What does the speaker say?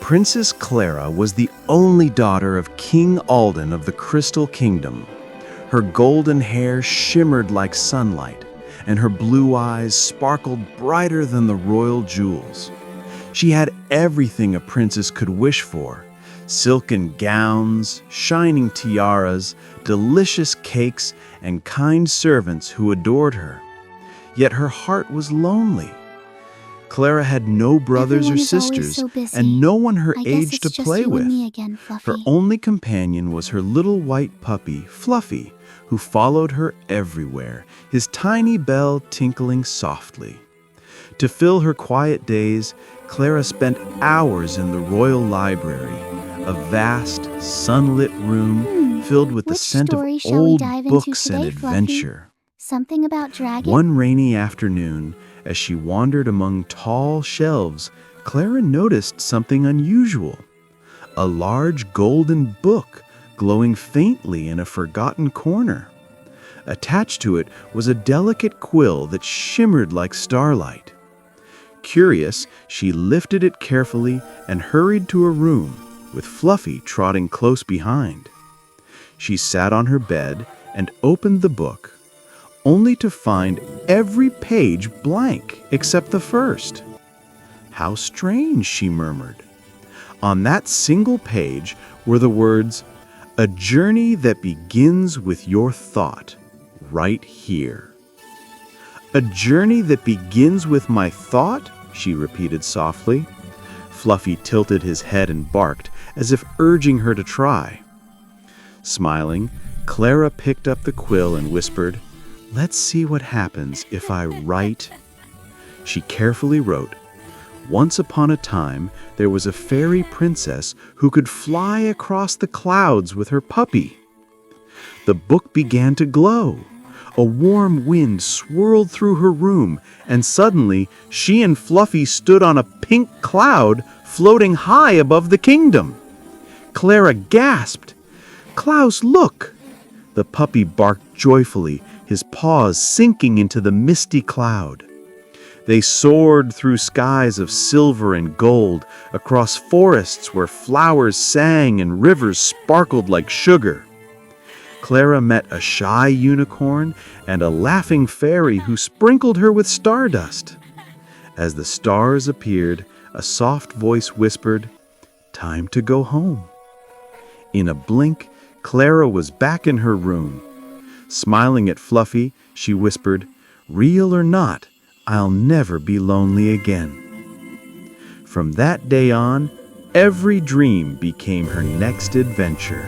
Princess Clara was the only daughter of King Alden of the Crystal Kingdom. Her golden hair shimmered like sunlight, and her blue eyes sparkled brighter than the royal jewels. She had everything a princess could wish for: silken gowns, shining tiaras, delicious cakes, and kind servants who adored her. Yet her heart was lonely. Clara had no brothers or sisters, and no one her age to play with. Her only companion was her little white puppy, Fluffy, who followed her everywhere, his tiny bell tinkling softly. To fill her quiet days, Clara spent hours in the royal library, a vast, sunlit room filled with the scent of old books and adventure. Something about dragons? One rainy afternoon, as she wandered among tall shelves, Clara noticed something unusual. A large golden book glowing faintly in a forgotten corner. Attached to it was a delicate quill that shimmered like starlight. Curious, she lifted it carefully and hurried to her room, with Fluffy trotting close behind. She sat on her bed and opened the book, only to find every page blank except the first. "How strange," she murmured. On that single page were the words, "A journey that begins with your thought, right here." "A journey that begins with my thought?" she repeated softly. Fluffy tilted his head and barked, as if urging her to try. Smiling, Clara picked up the quill and whispered, "Let's see what happens if I write." She carefully wrote, "Once upon a time, there was a fairy princess who could fly across the clouds with her puppy." The book began to glow. A warm wind swirled through her room, and suddenly she and Fluffy stood on a pink cloud floating high above the kingdom. Clara gasped. "Klaus, look!" The puppy barked joyfully, his paws sinking into the misty cloud. They soared through skies of silver and gold, across forests where flowers sang and rivers sparkled like sugar. Clara met a shy unicorn and a laughing fairy who sprinkled her with stardust. As the stars appeared, a soft voice whispered, "Time to go home." In a blink, Clara was back in her room. Smiling at Fluffy, she whispered, "Real or not, I'll never be lonely again." From that day on, every dream became her next adventure.